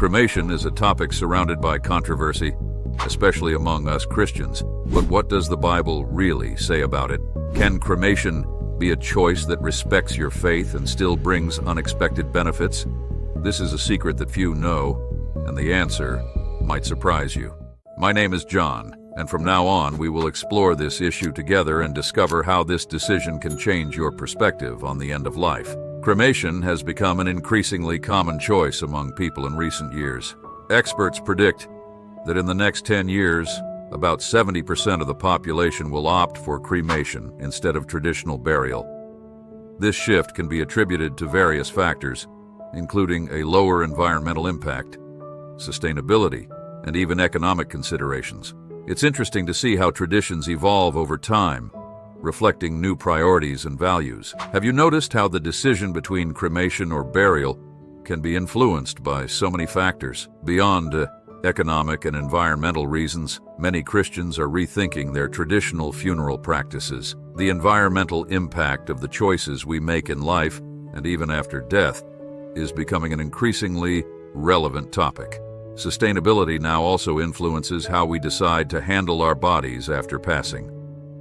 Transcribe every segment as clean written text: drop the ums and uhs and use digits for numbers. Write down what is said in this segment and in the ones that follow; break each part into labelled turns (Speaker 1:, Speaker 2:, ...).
Speaker 1: Cremation is a topic surrounded by controversy, especially among us Christians. But what does the Bible really say about it? Can cremation be a choice that respects your faith and still brings unexpected benefits? This is a secret that few know, and the answer might surprise you. My name is John, and from now on we will explore this issue together and discover how this decision can change your perspective on the end of life. Cremation has become an increasingly common choice among people in recent years. Experts predict that in the next 10 years, about 70% of the population will opt for cremation instead of traditional burial. This shift can be attributed to various factors, including a lower environmental impact, sustainability, and even economic considerations. It's interesting to see how traditions evolve over time, reflecting new priorities and values. Have you noticed how the decision between cremation or burial can be influenced by so many factors? Beyond economic and environmental reasons, many Christians are rethinking their traditional funeral practices. The environmental impact of the choices we make in life, and even after death, is becoming an increasingly relevant topic. Sustainability now also influences how we decide to handle our bodies after passing.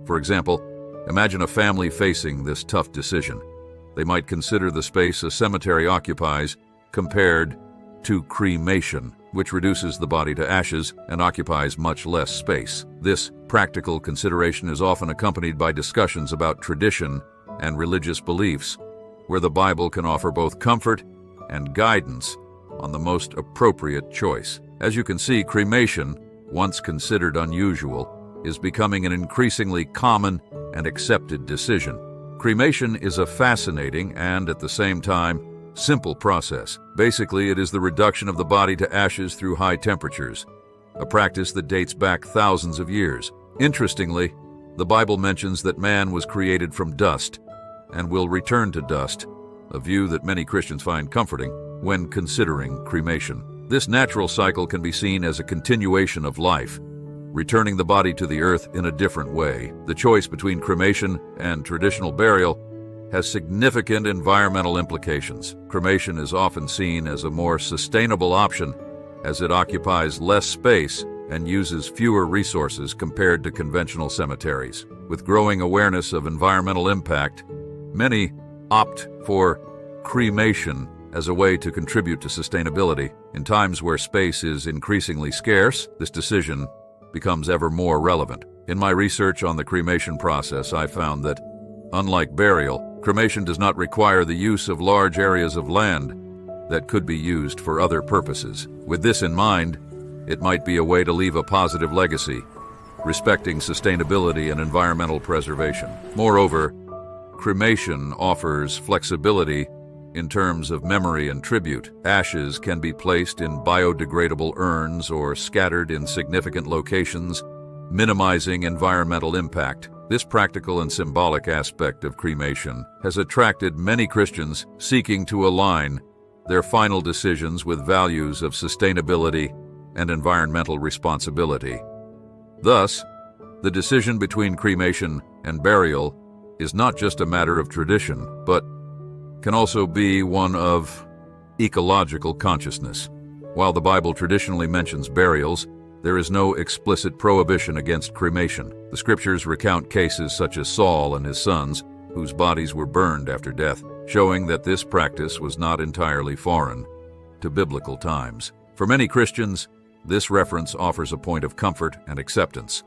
Speaker 1: For example, imagine a family facing this tough decision. They might consider the space a cemetery occupies compared to cremation, which reduces the body to ashes and occupies much less space. This practical consideration is often accompanied by discussions about tradition and religious beliefs, where the Bible can offer both comfort and guidance on the most appropriate choice. As you can see, cremation, once considered unusual, is becoming an increasingly common and accepted decision. Cremation is a fascinating and, at the same time, simple process. Basically, it is the reduction of the body to ashes through high temperatures, a practice that dates back thousands of years. Interestingly, the Bible mentions that man was created from dust and will return to dust, a view that many Christians find comforting when considering cremation. This natural cycle can be seen as a continuation of life, returning the body to the earth in a different way. The choice between cremation and traditional burial has significant environmental implications. Cremation is often seen as a more sustainable option as it occupies less space and uses fewer resources compared to conventional cemeteries. With growing awareness of environmental impact, many opt for cremation as a way to contribute to sustainability. In times where space is increasingly scarce, this decision becomes ever more relevant. In my research on the cremation process, I found that, unlike burial, cremation does not require the use of large areas of land that could be used for other purposes. With this in mind, it might be a way to leave a positive legacy, respecting sustainability and environmental preservation. Moreover, cremation offers flexibility in terms of memory and tribute. Ashes can be placed in biodegradable urns or scattered in significant locations, minimizing environmental impact. This practical and symbolic aspect of cremation has attracted many Christians seeking to align their final decisions with values of sustainability and environmental responsibility. Thus, the decision between cremation and burial is not just a matter of tradition, but can also be one of ecological consciousness. While the Bible traditionally mentions burials, there is no explicit prohibition against cremation. The scriptures recount cases such as Saul and his sons, whose bodies were burned after death, showing that this practice was not entirely foreign to biblical times. For many Christians, this reference offers a point of comfort and acceptance,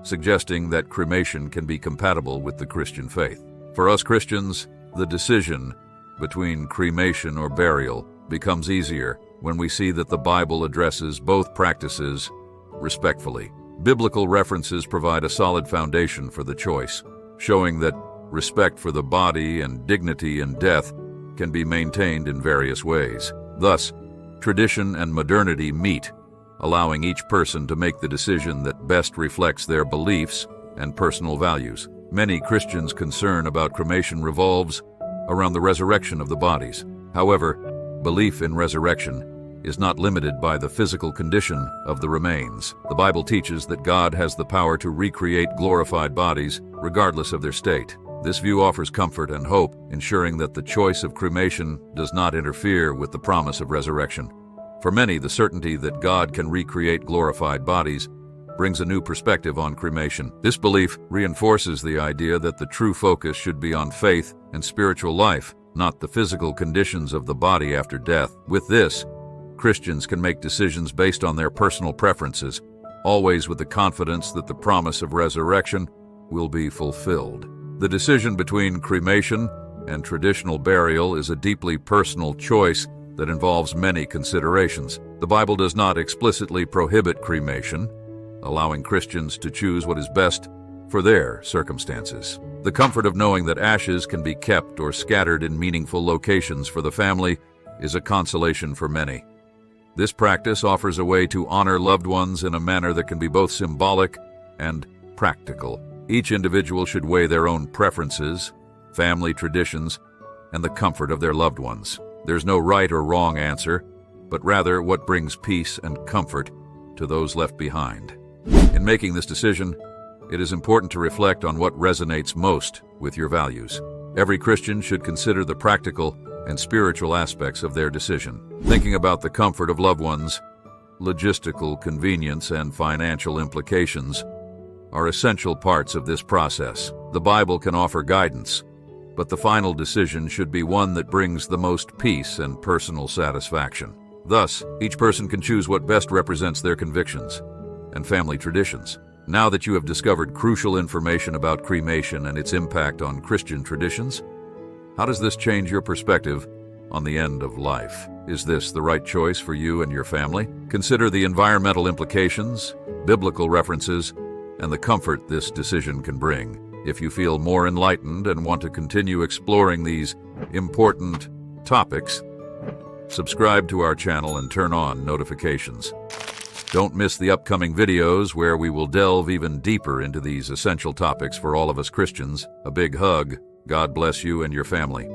Speaker 1: suggesting that cremation can be compatible with the Christian faith. For us Christians, the decision between cremation or burial becomes easier when we see that the Bible addresses both practices respectfully. Biblical references provide a solid foundation for the choice, showing that respect for the body and dignity in death can be maintained in various ways. Thus, tradition and modernity meet, allowing each person to make the decision that best reflects their beliefs and personal values. Many Christians' concern about cremation revolves around the resurrection of the bodies. However, belief in resurrection is not limited by the physical condition of the remains. The Bible teaches that God has the power to recreate glorified bodies regardless of their state. This view offers comfort and hope, ensuring that the choice of cremation does not interfere with the promise of resurrection. For many, the certainty that God can recreate glorified bodies brings a new perspective on cremation. This belief reinforces the idea that the true focus should be on faith and spiritual life, not the physical conditions of the body after death. With this, Christians can make decisions based on their personal preferences, always with the confidence that the promise of resurrection will be fulfilled. The decision between cremation and traditional burial is a deeply personal choice that involves many considerations. The Bible does not explicitly prohibit cremation, allowing Christians to choose what is best for their circumstances. The comfort of knowing that ashes can be kept or scattered in meaningful locations for the family is a consolation for many. This practice offers a way to honor loved ones in a manner that can be both symbolic and practical. Each individual should weigh their own preferences, family traditions, and the comfort of their loved ones. There's no right or wrong answer, but rather what brings peace and comfort to those left behind. In making this decision, it is important to reflect on what resonates most with your values. Every Christian should consider the practical and spiritual aspects of their decision. Thinking about the comfort of loved ones, logistical convenience, and financial implications are essential parts of this process. The Bible can offer guidance, but the final decision should be one that brings the most peace and personal satisfaction. Thus, each person can choose what best represents their convictions and family traditions. Now that you have discovered crucial information about cremation and its impact on Christian traditions, how does this change your perspective on the end of life? Is this the right choice for you and your family? Consider the environmental implications, biblical references, and the comfort this decision can bring. If you feel more enlightened and want to continue exploring these important topics, subscribe to our channel and turn on notifications. Don't miss the upcoming videos where we will delve even deeper into these essential topics for all of us Christians. A big hug. God bless you and your family.